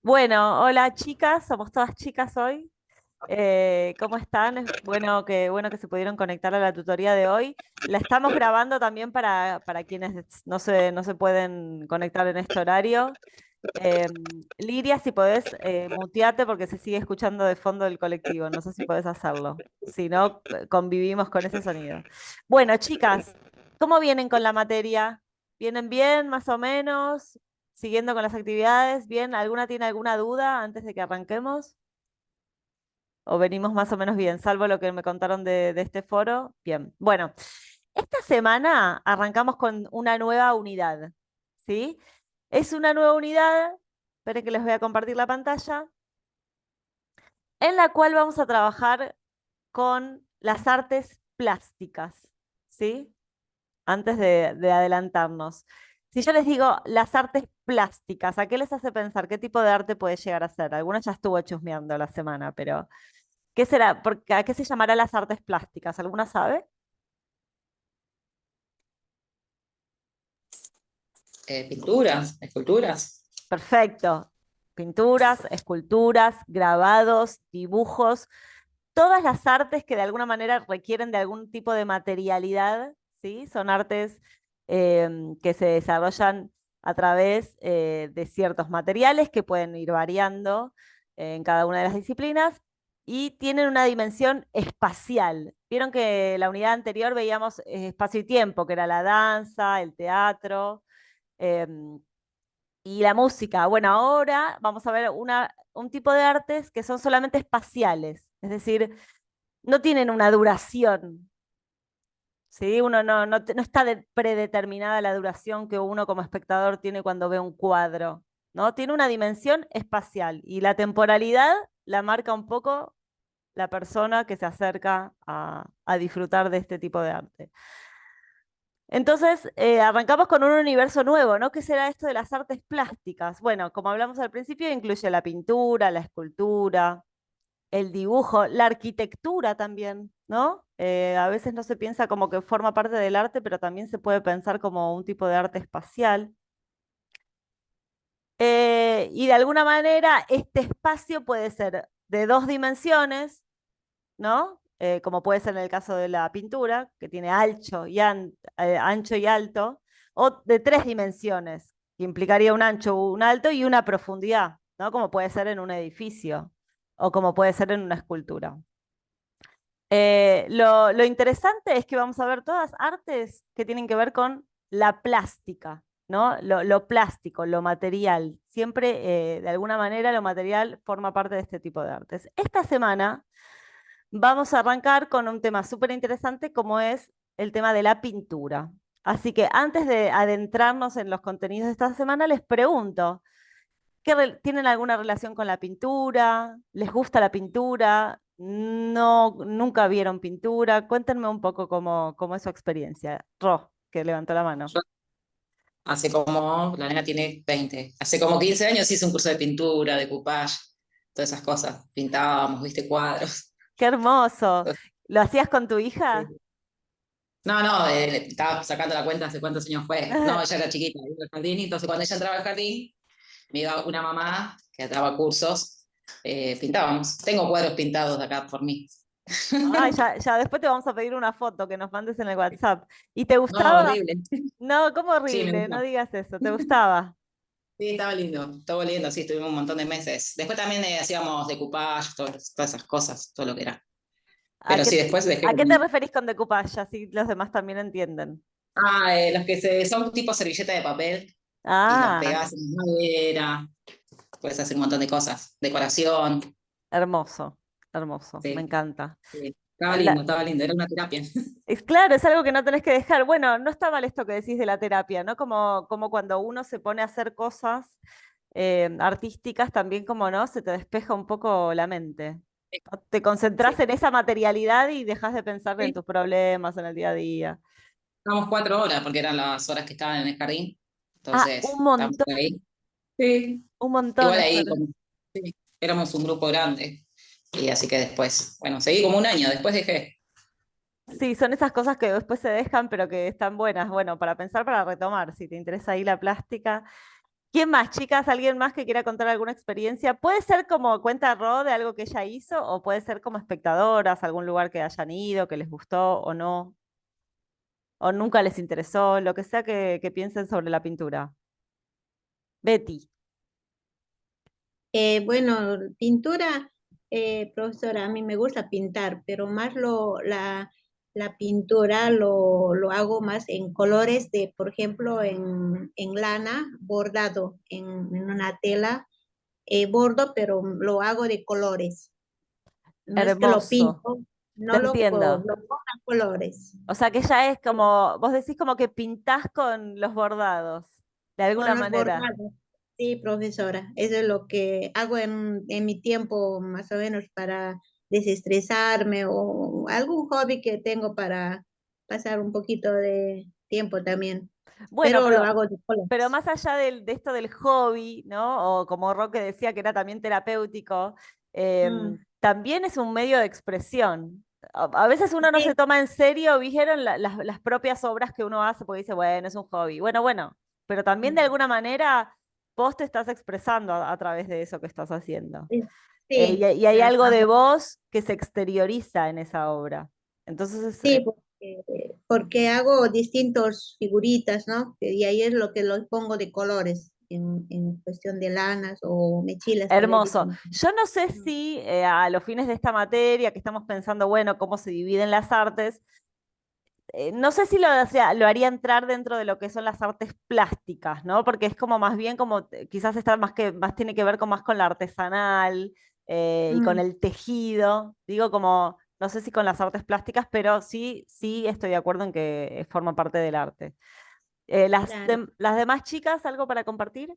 Bueno, hola chicas, somos todas chicas hoy. ¿Cómo están? Bueno que se pudieron conectar a la tutoría de hoy. La estamos grabando también para quienes no se pueden conectar en este horario. Liria, si podés, muteate porque se sigue escuchando de fondo del colectivo. No sé si podés hacerlo. Si no, convivimos con ese sonido. Bueno, chicas, ¿cómo vienen con la materia? ¿Vienen bien, más o menos? ¿Siguiendo con las actividades? ¿Bien? ¿Alguna tiene alguna duda antes de que arranquemos? ¿O venimos más o menos bien, salvo lo que me contaron de este foro? Bien. Bueno, esta semana arrancamos con una nueva unidad, ¿sí? Es una nueva unidad, esperen que les voy a compartir la pantalla, en la cual vamos a trabajar con las artes plásticas, ¿sí? Antes de adelantarnos. Si yo les digo las artes plásticas, ¿a qué les hace pensar? ¿Qué tipo de arte puede llegar a ser? Algunos ya estuvo chusmeando la semana, pero ¿qué será? ¿A qué se llamará las artes plásticas? ¿Alguna sabe? Pinturas, esculturas. Perfecto. Pinturas, esculturas, grabados, dibujos, todas las artes que de alguna manera requieren de algún tipo de materialidad, ¿sí? Son artes que se desarrollan a través de ciertos materiales que pueden ir variando en cada una de las disciplinas y tienen una dimensión espacial. Vieron que la unidad anterior veíamos espacio y tiempo, que era la danza, el teatro. em, y la música. Bueno, ahora vamos a ver un tipo de artes que son solamente espaciales, es decir, no tienen una duración, ¿sí? Uno no está predeterminada la duración que uno como espectador tiene cuando ve un cuadro, ¿no? Tiene una dimensión espacial y la temporalidad la marca un poco la persona que se acerca a disfrutar de este tipo de arte. Entonces, arrancamos con un universo nuevo, ¿no? ¿Qué será esto de las artes plásticas? Bueno, como hablamos al principio, incluye la pintura, la escultura, el dibujo, la arquitectura también, ¿no? A veces no se piensa como que forma parte del arte, pero también se puede pensar como un tipo de arte espacial. Y de alguna manera, este espacio puede ser de dos dimensiones, ¿no? Como puede ser en el caso de la pintura, que tiene ancho y alto, o de tres dimensiones, que implicaría un ancho, un alto y una profundidad, ¿no? Como puede ser en un edificio o como puede ser en una escultura. Lo interesante es que vamos a ver todas artes que tienen que ver con la plástica, ¿no? Lo plástico, lo material. Siempre, de alguna manera, lo material forma parte de este tipo de artes. Esta semana vamos a arrancar con un tema súper interesante como es el tema de la pintura. Así que antes de adentrarnos en los contenidos de esta semana, les pregunto, ¿tienen alguna relación con la pintura? ¿Les gusta la pintura? No, nunca vieron pintura. Cuéntenme un poco cómo es su experiencia. Ro, que levantó la mano. Yo la nena tiene 20, hace como 15 años hice un curso de pintura, de coupage, todas esas cosas. Pintábamos, viste, cuadros. ¡Qué hermoso! ¿Lo hacías con tu hija? No, no, estaba sacando la cuenta hace cuántos años fue. No, ella era chiquita, iba al jardín, y entonces cuando ella entraba al jardín, me iba una mamá que daba cursos, pintábamos. Tengo cuadros pintados de acá por mí. Ay, ya después te vamos a pedir una foto que nos mandes en el WhatsApp. ¿Y te No, gustaba? horrible. No, ¿cómo Sí, me horrible? No gustó. digas eso. ¿Te gustaba? Sí, estaba lindo, sí, estuvimos un montón de meses. Después también hacíamos decoupage, todas esas cosas, todo lo que era. ¿A Pero qué, sí, después dejé a qué te como... referís con decoupage? Así los demás también entienden. Los que son tipo servilleta de papel y los Ah, pegás en madera, puedes hacer un montón de cosas, decoración, hermoso, hermoso, me sí, encanta. sí. La- Estaba lindo, era una terapia. es claro, es algo que no tenés que dejar. Bueno, no está mal esto que decís de la terapia, ¿no? Como cuando uno se pone a hacer cosas artísticas, también como no, se te despeja un poco la mente. ¿No? Te concentrás Sí, en esa materialidad y dejas de pensar en sí. tus problemas, en el día a día. Estábamos 4 horas porque eran las horas que estaban en el jardín, Ah, un entonces estábamos montón, ahí. Sí. un montón. Igual ahí sí, éramos un grupo grande y así que después, bueno, seguí como un año, después dejé. Sí, son esas cosas que después se dejan, pero que están buenas. Bueno, para pensar, para retomar, si te interesa ahí la plástica. ¿Quién más, chicas? ¿Alguien más que quiera contar alguna experiencia? Puede ser como cuenta Ro de algo que ella hizo, o puede ser como espectadoras, algún lugar que hayan ido, que les gustó o no, o nunca les interesó, lo que sea que piensen sobre la pintura. Betty. Bueno, pintura, profesora, a mí me gusta pintar, pero más la pintura lo hago más en colores de, por ejemplo, en lana, bordado en una tela, bordo, pero lo hago de colores. No es que lo Hermoso, pinto, te no entiendo. lo pongo a colores. O sea que ya es como, vos decís como que pintás con los bordados, de Con alguna los manera. bordados. Sí, profesora, eso es lo que hago en mi tiempo más o menos para desestresarme o algún hobby que tengo para pasar un poquito de tiempo también, Bueno, pero lo hago de pero colores. más allá de esto del hobby, ¿no? O como Roque decía que era también terapéutico, Mm, también es un medio de expresión. A veces uno no se sí, toma en serio, vieron las propias obras que uno hace porque dice, bueno, es un hobby. Bueno, pero también de mm, alguna manera vos te estás expresando a través de eso que estás haciendo. sí, Y, sí, y hay algo de vos que se exterioriza en esa obra. Entonces, sí, porque hago distintos figuritas, ¿no? Y ahí es lo que los pongo de colores en cuestión de lanas o mechilas que le hermoso. dicen. Yo no sé Mm, si a los fines de esta materia que estamos pensando, bueno, cómo se dividen las artes, no sé si o sea, lo haría entrar dentro de lo que son las artes plásticas, ¿no? Porque es como más bien como, quizás está más tiene que ver con más con la artesanal y con mm, el tejido. Digo como, no sé si con las artes plásticas, pero sí estoy de acuerdo en que forma parte del arte. claro. Las demás chicas, ¿algo para compartir?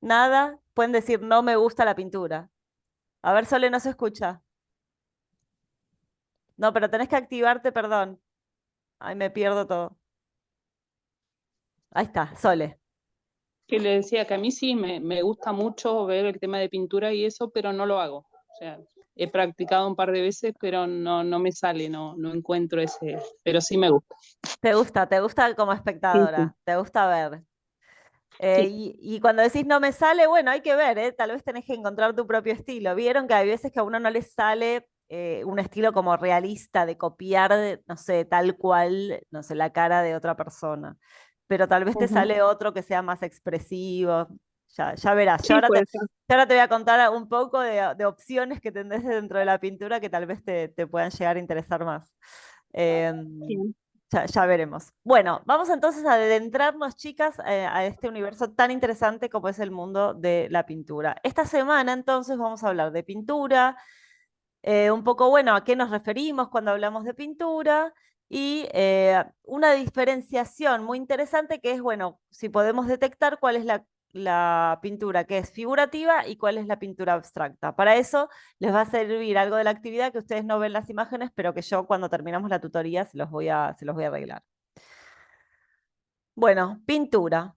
Nada, pueden decir no me gusta la pintura. A ver, Sole, no se escucha. No, pero tenés que activarte, perdón. Ay, me pierdo todo. Ahí está, Sole. Que le decía que a mí sí me gusta mucho ver el tema de pintura y eso, pero no lo hago. O sea, he practicado un par de veces, pero no me sale, no encuentro ese, pero sí me gusta. Te gusta como Sí, sí, espectadora, te gusta ver. sí. Y cuando decís no me sale, bueno, hay que ver, ¿eh? Tal vez tenés que encontrar tu propio estilo. Vieron que hay veces que a uno no le sale un estilo como realista de copiar, no sé, tal cual, no sé, la cara de otra persona. Pero tal vez te Ujú. sale otro que sea más expresivo. Ya verás. Sí, puede ser. Yo ahora te voy a contar un poco de opciones que tenés dentro de la pintura que tal vez te puedan llegar a interesar más. Em, Bien. ya veremos. Bueno, vamos entonces a adentrarnos, chicas, a este universo tan interesante como es el mundo de la pintura. Esta semana entonces vamos a hablar de pintura, un poco, bueno, a qué nos referimos cuando hablamos de pintura y una diferenciación muy interesante que es, bueno, si podemos detectar cuál es la pintura que es figurativa y cuál es la pintura abstracta. Para eso les va a servir algo de la actividad que ustedes no ven las imágenes, pero que yo cuando terminamos la tutoría se los voy a arreglar. Bueno, pintura.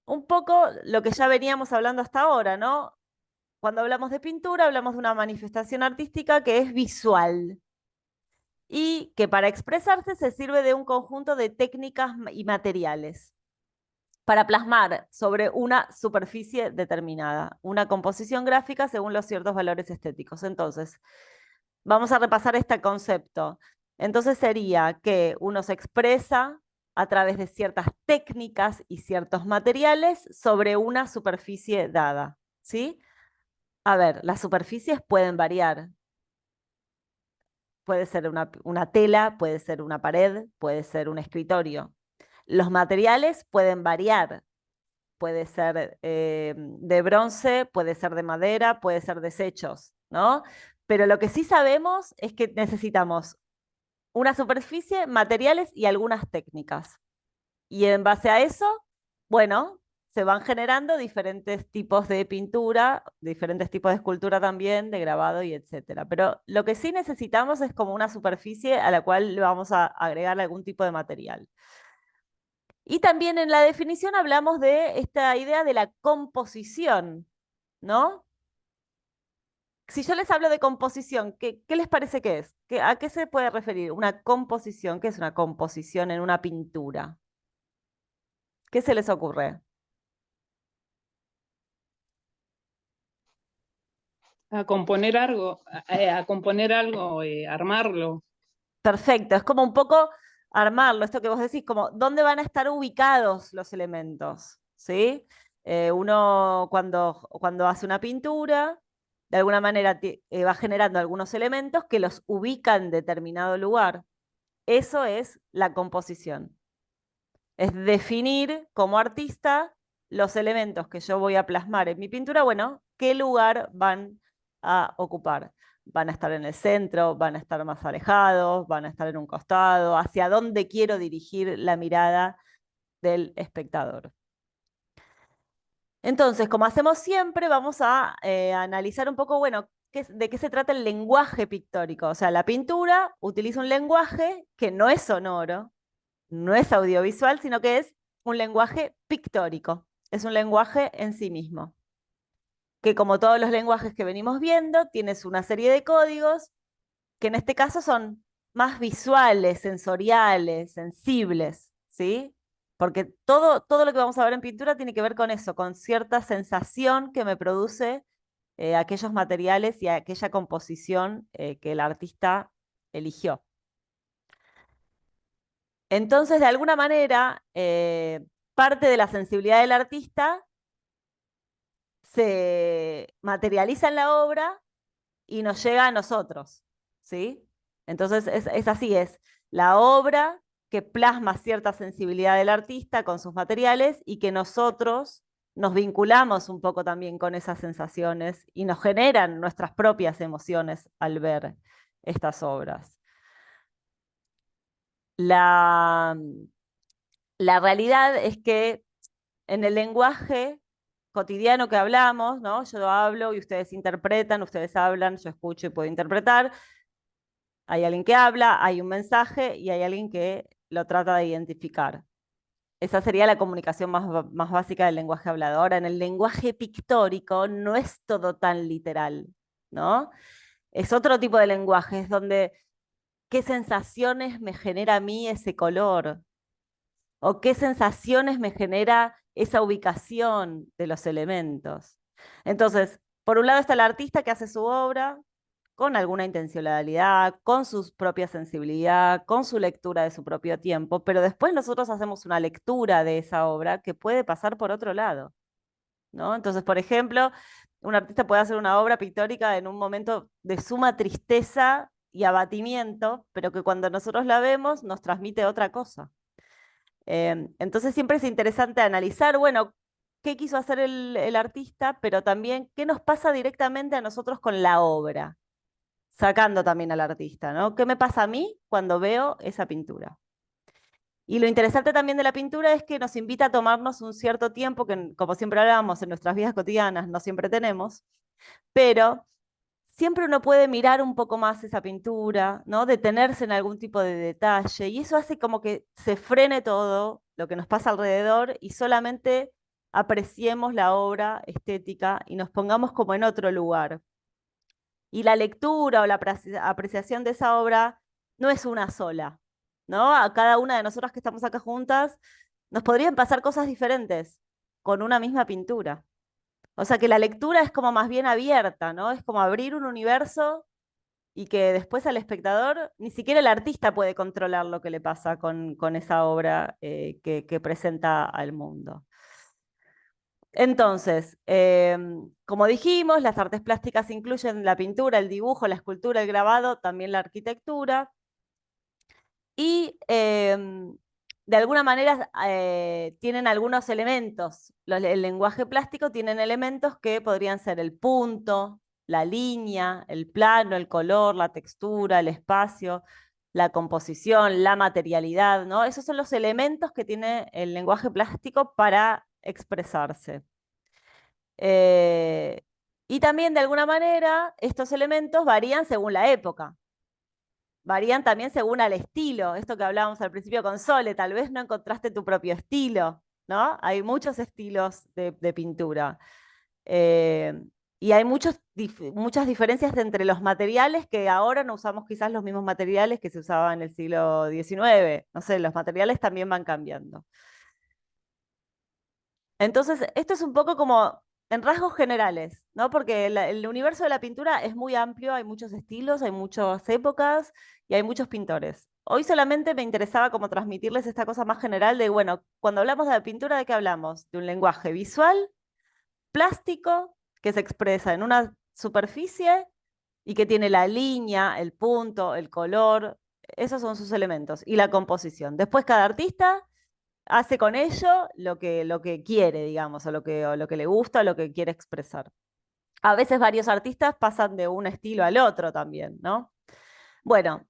Un poco lo que ya veníamos hablando hasta ahora, ¿no? Cuando hablamos de pintura, hablamos de una manifestación artística que es visual y que para expresarse se sirve de un conjunto de técnicas y materiales para plasmar sobre una superficie determinada, una composición gráfica según los ciertos valores estéticos. Entonces, vamos a repasar este concepto. Entonces sería que uno se expresa a través de ciertas técnicas y ciertos materiales sobre una superficie dada, ¿sí? A ver, las superficies pueden variar. Puede ser una tela, puede ser una pared, puede ser un escritorio. Los materiales pueden variar. Puede ser de bronce, puede ser de madera, puede ser desechos, ¿no? Pero lo que sí sabemos es que necesitamos una superficie, materiales y algunas técnicas. Y en base a eso, bueno, se van generando diferentes tipos de pintura, diferentes tipos de escultura también, de grabado y etcétera. Pero lo que sí necesitamos es como una superficie a la cual le vamos a agregar algún tipo de material. Y también en la definición hablamos de esta idea de la composición, ¿no? Si yo les hablo de composición, ¿qué les parece que es? ¿A qué se puede referir? Una composición, ¿qué es una composición en una pintura? ¿Qué se les ocurre? A componer algo, armarlo. Perfecto, es como un poco armarlo, esto que vos decís, como dónde van a estar ubicados los elementos, ¿sí? Uno cuando hace una pintura, de alguna manera va generando algunos elementos que los ubica en determinado lugar. Eso es la composición. Es definir como artista los elementos que yo voy a plasmar en mi pintura, bueno, qué lugar van a ocupar. Van a estar en el centro, van a estar más alejados, van a estar en un costado, hacia dónde quiero dirigir la mirada del espectador. Entonces, como hacemos siempre, vamos a analizar un poco, bueno, de qué se trata el lenguaje pictórico. O sea, la pintura utiliza un lenguaje que no es sonoro, no es audiovisual, sino que es un lenguaje pictórico. Es un lenguaje en sí mismo, que como todos los lenguajes que venimos viendo, tienes una serie de códigos que en este caso son más visuales, sensoriales, sensibles, ¿sí? Porque todo lo que vamos a ver en pintura tiene que ver con eso, con cierta sensación que me produce aquellos materiales y aquella composición que el artista eligió. Entonces, de alguna manera, parte de la sensibilidad del artista se materializa en la obra y nos llega a nosotros, ¿sí? Entonces, es así, es la obra que plasma cierta sensibilidad del artista con sus materiales y que nosotros nos vinculamos un poco también con esas sensaciones y nos generan nuestras propias emociones al ver estas obras. La, la realidad es que en el lenguaje cotidiano que hablamos, ¿no? Yo hablo y ustedes interpretan, ustedes hablan, yo escucho y puedo interpretar. Hay alguien que habla, hay un mensaje y hay alguien que lo trata de identificar. Esa sería la comunicación más básica del lenguaje hablado. Ahora, en el lenguaje pictórico no es todo tan literal, ¿no? Es otro tipo de lenguaje, es donde qué sensaciones me genera a mí ese color, o qué sensaciones me genera esa ubicación de los elementos. Entonces, por un lado está el artista que hace su obra con alguna intencionalidad, con su propia sensibilidad, con su lectura de su propio tiempo, pero después nosotros hacemos una lectura de esa obra que puede pasar por otro lado, ¿no? Entonces, por ejemplo, un artista puede hacer una obra pictórica en un momento de suma tristeza y abatimiento, pero que cuando nosotros la vemos nos transmite otra cosa. Entonces siempre es interesante analizar, bueno, qué quiso hacer el artista, pero también qué nos pasa directamente a nosotros con la obra, sacando también al artista, ¿no? ¿Qué me pasa a mí cuando veo esa pintura? Y lo interesante también de la pintura es que nos invita a tomarnos un cierto tiempo, que como siempre hablábamos en nuestras vidas cotidianas, no siempre tenemos, pero siempre uno puede mirar un poco más esa pintura, ¿no? Detenerse en algún tipo de detalle, y eso hace como que se frene todo lo que nos pasa alrededor y solamente apreciemos la obra estética y nos pongamos como en otro lugar. Y la lectura o la apreciación de esa obra no es una sola, ¿no? A cada una de nosotras que estamos acá juntas nos podrían pasar cosas diferentes con una misma pintura. O sea que la lectura es como más bien abierta, ¿no? Es como abrir un universo y que después al espectador, ni siquiera el artista puede controlar lo que le pasa con esa obra que presenta al mundo. Entonces, como dijimos, las artes plásticas incluyen la pintura, el dibujo, la escultura, el grabado, también la arquitectura. Y de alguna manera tienen algunos elementos. El lenguaje plástico tienen elementos que podrían ser el punto, la línea, el plano, el color, la textura, el espacio, la composición, la materialidad, ¿no? Esos son los elementos que tiene el lenguaje plástico para expresarse. Eh, y también de alguna manera estos elementos varían según la época. Varían también según al estilo, esto que hablábamos al principio con Sole, tal vez no encontraste tu propio estilo, ¿no? Hay muchos estilos de pintura. Eh, y hay muchas diferencias entre los materiales que ahora no usamos quizás los mismos materiales que se usaban en el siglo XIX. No sé, los materiales también van cambiando. Entonces, esto es un poco como en rasgos generales, ¿no? Porque el universo de la pintura es muy amplio, hay muchos estilos, hay muchas épocas y hay muchos pintores. Hoy solamente me interesaba como transmitirles esta cosa más general de, bueno, cuando hablamos de la pintura, ¿de qué hablamos? De un lenguaje visual, plástico, que se expresa en una superficie y que tiene la línea, el punto, el color, esos son sus elementos, y la composición. Después cada artista hace con ello lo que quiere, digamos, o lo que le gusta, o lo que quiere expresar. A veces varios artistas pasan de un estilo al otro también, ¿no? Bueno,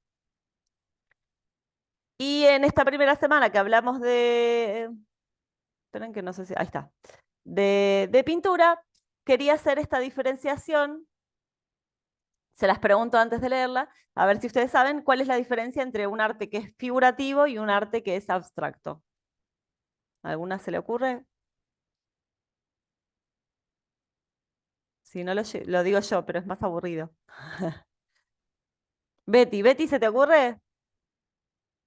y en esta primera semana que hablamos de, esperen que no sé si, ahí está, de pintura, quería hacer esta diferenciación, se las pregunto antes de leerla, a ver si ustedes saben cuál es la diferencia entre un arte que es figurativo y un arte que es abstracto. ¿Alguna se le ocurre? Si no lo digo yo, pero es más aburrido. Betty, ¿se te ocurre?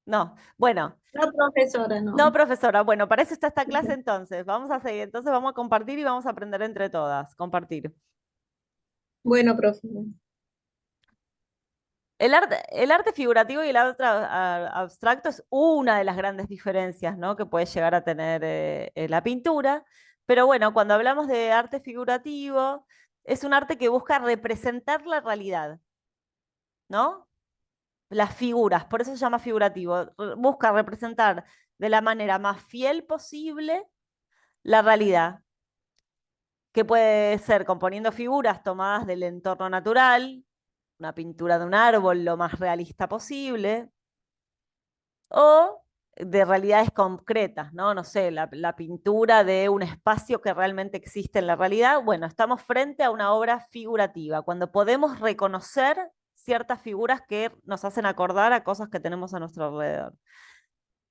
No. Bueno, No, profesora, no, no. profesora. Bueno, para eso está esta clase entonces. Vamos a seguir. Entonces vamos a compartir y vamos a aprender entre todas. Compartir. Bueno, profesora. El arte figurativo y el arte abstracto es una de las grandes diferencias, ¿no? Que puede llegar a tener la pintura. Pero bueno, cuando hablamos de arte figurativo, es un arte que busca representar la realidad, ¿no? Las figuras, por eso se llama figurativo. Busca representar de la manera más fiel posible la realidad, que puede ser componiendo figuras tomadas del entorno natural, una pintura de un árbol lo más realista posible, o de realidades concretas, ¿no? No sé, la pintura de un espacio que realmente existe en la realidad. Bueno, estamos frente a una obra figurativa, cuando podemos reconocer ciertas figuras que nos hacen acordar a cosas que tenemos a nuestro alrededor.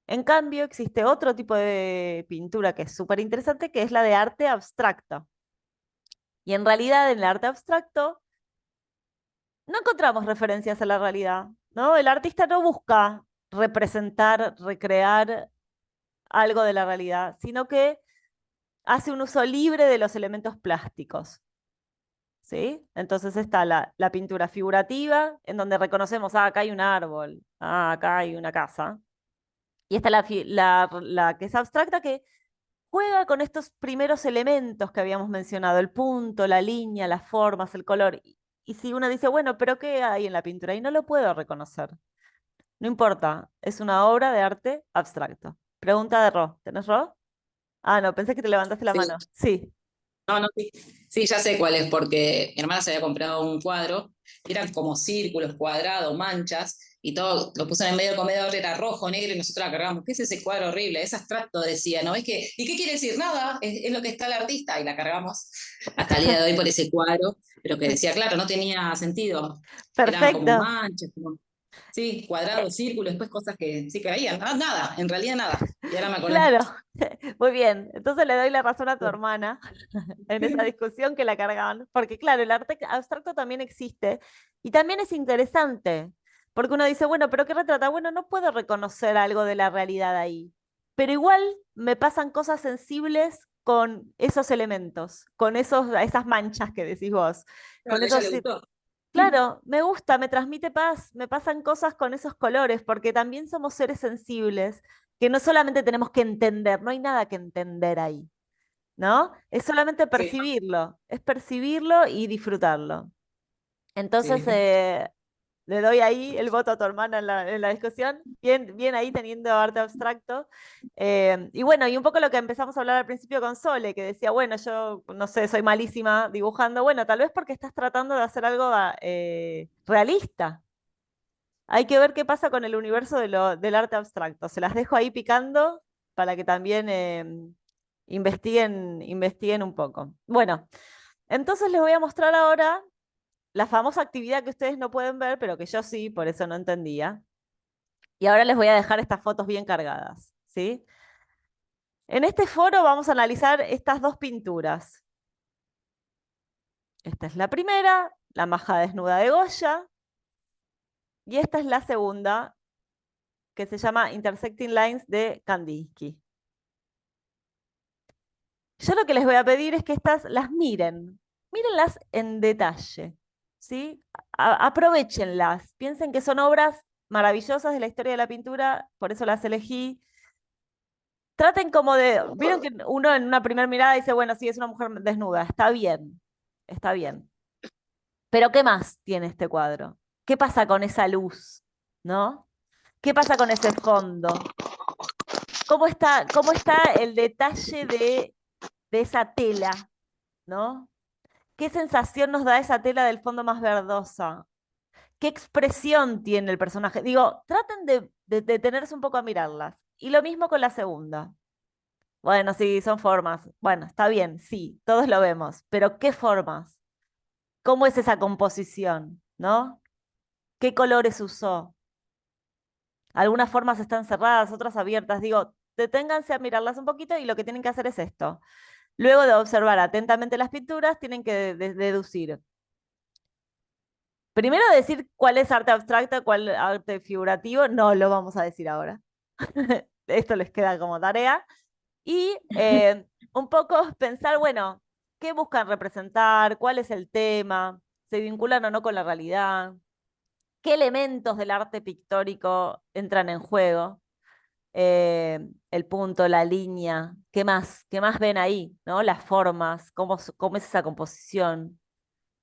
En cambio, existe otro tipo de pintura que es súper interesante, que es la de arte abstracto. Y en realidad, en el arte abstracto, no encontramos referencias a la realidad, ¿no? El artista no busca representar, recrear algo de la realidad, sino que hace un uso libre de los elementos plásticos. ¿Sí? Entonces está la pintura figurativa, en donde reconocemos, ah, acá hay un árbol, ah, acá hay una casa. Y está la que es abstracta, que juega con estos primeros elementos que habíamos mencionado, el punto, la línea, las formas, el color. Y si uno dice, bueno, pero ¿qué hay en la pintura? Y no lo puedo reconocer. No importa, es una obra de arte abstracto. Pregunta de Ro. ¿Tenés Ro? Ah, no, pensé que te levantaste la Sí. mano. Sí. No, no, sí. Sí, ya sé cuál es, porque mi hermana se había comprado un cuadro, eran como círculos, cuadrados, manchas, y todo lo puso en el medio del comedor, era rojo, negro, y nosotros la cargamos. ¿Qué es ese cuadro horrible? Es abstracto, decía, ¿no? ¿Y qué quiere decir? Nada, es lo que está el artista, y la cargamos hasta el día de hoy por ese cuadro, pero que decía, claro, no tenía sentido. Eran como Perfecto. manchas, como, sí, cuadrados, círculos, después cosas que sí que veían. Nada, en realidad nada. Y ahora me acordé. Claro. Muy bien. Entonces le doy la razón a tu hermana en esa discusión que la cargaban. Porque claro, el arte abstracto también existe y también es interesante. Porque uno dice, bueno, pero ¿qué retrata? Bueno, no puedo reconocer algo de la realidad ahí. Pero igual me pasan cosas sensibles con esos elementos, con esas manchas que decís vos, Claro, con a ella esos. le gustó. Claro, me gusta, me transmite paz, me pasan cosas con esos colores, porque también somos seres sensibles, que no solamente tenemos que entender, no hay nada que entender ahí, ¿no? Es solamente Sí, percibirlo, es percibirlo y disfrutarlo. Entonces, sí. le doy ahí el voto a tu hermana en la discusión, bien, bien ahí teniendo arte abstracto. Y bueno, y un poco lo que empezamos a hablar al principio con Sole, que decía, bueno, yo no sé, soy malísima dibujando, bueno, tal vez porque estás tratando de hacer algo realista. Hay que ver qué pasa con el universo del arte abstracto. Se las dejo ahí picando para que también investiguen un poco. Bueno, entonces les voy a mostrar ahora la famosa actividad que ustedes no pueden ver, pero que yo sí, por eso no entendía. Y ahora les voy a dejar estas fotos bien cargadas, ¿sí? En este foro vamos a analizar estas dos pinturas. Esta es la primera, la maja desnuda de Goya, y esta es la segunda, que se llama Intersecting Lines de Kandinsky. Yo lo que les voy a pedir es que estas las miren, mírenlas en detalle, ¿sí? Aprovéchenlas, piensen que son obras maravillosas de la historia de la pintura, por eso las elegí. Traten como de, vieron que uno en una primera mirada dice, bueno, sí, es una mujer desnuda, está bien. Pero ¿qué más tiene este cuadro? ¿Qué pasa con esa luz? ¿No? ¿Qué pasa con ese fondo? Cómo está el detalle de esa tela? ¿No? ¿Qué sensación nos da esa tela del fondo más verdosa? ¿Qué expresión tiene el personaje? Digo, traten de detenerse un poco a mirarlas. Y lo mismo con la segunda. Bueno, sí, son formas. Bueno, está bien, sí, todos lo vemos. Pero ¿qué formas? ¿Cómo es esa composición? ¿No? ¿Qué colores usó? Algunas formas están cerradas, otras abiertas. Digo, deténganse a mirarlas un poquito y lo que tienen que hacer es esto. Luego de observar atentamente las pinturas, tienen que deducir. Primero decir cuál es arte abstracto, cuál arte figurativo, no lo vamos a decir ahora. Esto les queda como tarea. Y un poco pensar, bueno, ¿qué buscan representar? ¿Cuál es el tema? ¿Se vinculan o no con la realidad? ¿Qué elementos del arte pictórico entran en juego? El punto, la línea, ¿qué más? ¿Qué más ven ahí? ¿No? Las formas, cómo es esa composición.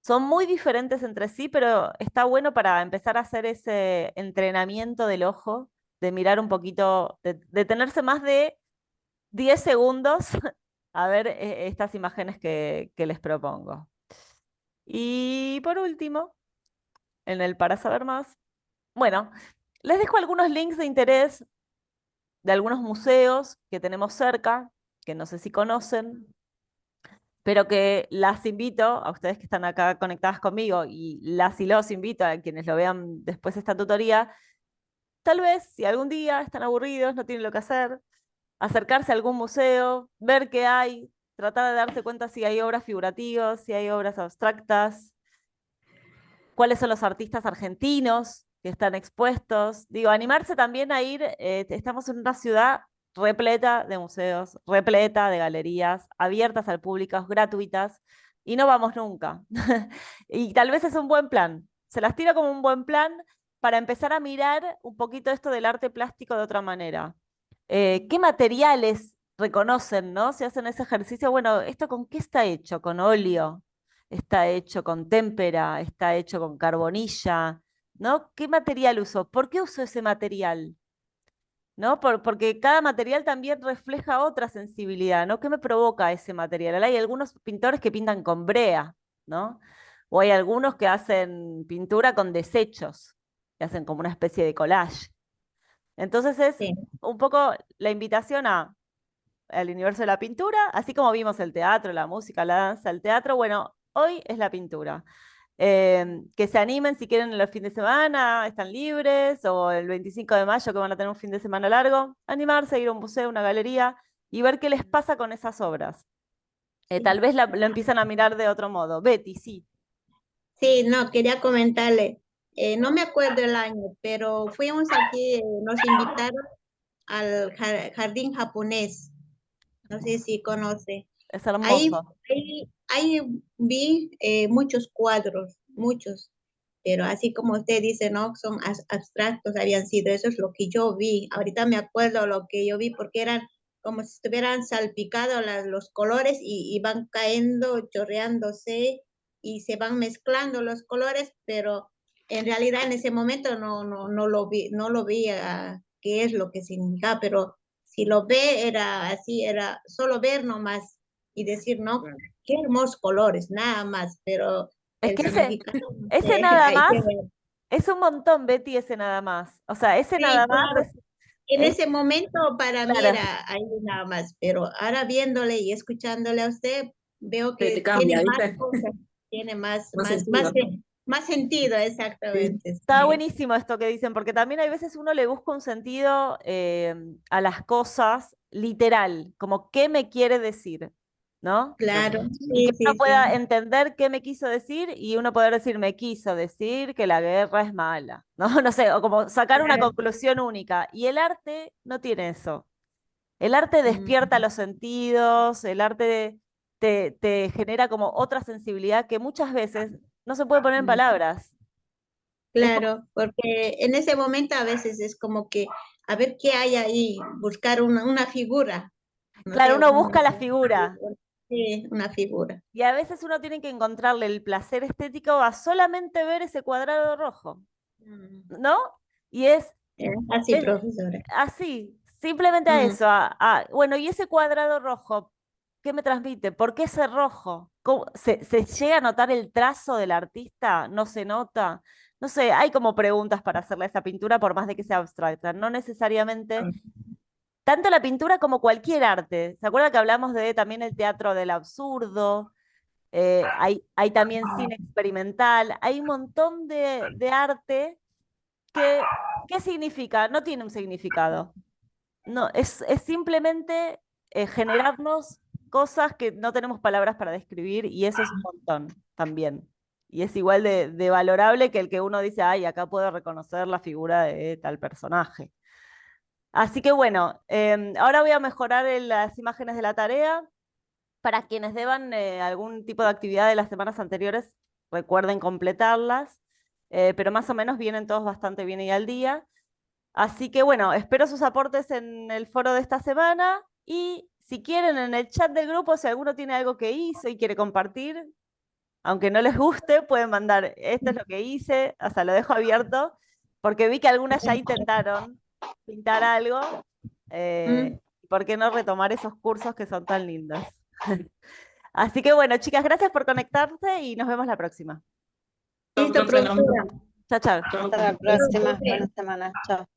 Son muy diferentes entre sí, pero está bueno para empezar a hacer ese entrenamiento del ojo, de mirar un poquito, de detenerse más de 10 segundos a ver estas imágenes que les propongo. Y por último, en el para saber más, bueno, les dejo algunos links de interés de algunos museos que tenemos cerca, que no sé si conocen, pero que las invito, a ustedes que están acá conectadas conmigo, y las y los invito a quienes lo vean después de esta tutoría, tal vez si algún día están aburridos, no tienen lo que hacer, acercarse a algún museo, ver qué hay, tratar de darse cuenta si hay obras figurativas, si hay obras abstractas, cuáles son los artistas argentinos que están expuestos. Digo, animarse también a ir, estamos en una ciudad repleta de museos, repleta de galerías, abiertas al público, gratuitas, y no vamos nunca. Y tal vez es un buen plan. Se las tiro como un buen plan para empezar a mirar un poquito esto del arte plástico de otra manera. ¿Qué materiales reconocen, no? Si hacen ese ejercicio, bueno, ¿esto con qué está hecho? ¿Con óleo? ¿Está hecho con témpera? ¿Está hecho con carbonilla? ¿No? ¿Qué material usó? ¿Por qué usó ese material? ¿No? Porque cada material también refleja otra sensibilidad, ¿no? ¿Qué me provoca ese material? Hay algunos pintores que pintan con brea, ¿no? O hay algunos que hacen pintura con desechos, que hacen como una especie de collage. Entonces es Sí. un poco la invitación al universo de la pintura, así como vimos el teatro, la música, la danza, el teatro, bueno, hoy es la pintura. Que se animen si quieren los fines de semana, están libres, o el 25 de mayo que van a tener un fin de semana largo, animarse a ir a un museo, una galería y ver qué les pasa con esas obras. Tal vez lo empiezan a mirar de otro modo. Betty, sí, Sí, no, quería comentarle, no me acuerdo el año, pero fuimos aquí, nos invitaron al jardín japonés, no sé hermoso. si conoce. Es Ahí, hermoso. ahí vi muchos cuadros, muchos, pero así como usted dice, no, son abstractos, habían sido, eso es lo que yo vi. Ahorita me acuerdo lo que yo vi porque eran como si estuvieran salpicados los colores y van cayendo, chorreándose y se van mezclando los colores, pero en realidad en ese momento no lo vi, no lo vi qué es lo que significaba, pero si lo ve era así, era solo ver nomás y decir, no, qué hermosos colores, nada más, pero Es el que ese, significado, no ese sé, nada hay más que ver. es un montón, Betty, ese nada más. O sea, ese Sí, nada más claro. En es ese momento para mí claro. era ahí nada más, pero ahora viéndole y escuchándole a usted, veo Te que tiene cambia, más ¿viste? cosas, tiene Más sentido. más sentido, Sí. exactamente. Está Sí. buenísimo esto que dicen, porque también hay veces uno le busca un sentido a las cosas literal, como qué me quiere decir, ¿no? Claro, Y que sí, uno sí, sí. pueda entender qué me quiso decir y uno poder decir, me quiso decir que la guerra es mala, ¿no? No sé, o como sacar una Claro, conclusión única. Y el arte no tiene eso. El arte despierta Mm, los sentidos, el arte te genera como otra sensibilidad que muchas veces no se puede poner en mm. palabras. Es como, Claro, porque en ese momento a veces es como que a ver qué hay ahí, buscar una figura, no claro, sé, uno busca la figura sí, una figura. y a veces uno tiene que encontrarle el placer estético a solamente ver ese cuadrado rojo, Mm, ¿no? Y es, así, es profesora. así, simplemente a Mm, eso. Bueno, y ese cuadrado rojo, ¿qué me transmite? ¿Por qué ese rojo? ¿Se llega a notar el trazo del artista? ¿No se nota? No sé, hay como preguntas para hacerle a esa pintura, por más de que sea abstracta. No necesariamente, tanto la pintura como cualquier arte. ¿Se acuerda que hablamos de también el teatro del absurdo? Hay también cine experimental, hay un montón de arte que, ¿qué significa? No tiene un significado. No, es simplemente generarnos cosas que no tenemos palabras para describir y eso es un montón también. Y es igual de valorable que el que uno dice, ay, acá puedo reconocer la figura de tal personaje. Así que bueno, ahora voy a mejorar las imágenes de la tarea. Para quienes deban algún tipo de actividad de las semanas anteriores, recuerden completarlas, pero más o menos vienen todos bastante bien y al día. Así que bueno, espero sus aportes en el foro de esta semana y si quieren en el chat del grupo, si alguno tiene algo que hizo y quiere compartir, aunque no les guste, pueden mandar, esto es lo que hice, o sea, lo dejo abierto, porque vi que algunas ya intentaron pintar algo, Mm, ¿por qué no retomar esos cursos que son tan lindos? Así que bueno, chicas, gracias por conectarse y nos vemos la próxima. Chau, listo, profe, nos profesora. vemos. Chao, chao. Chau. Hasta la próxima. Buena semana. Chao.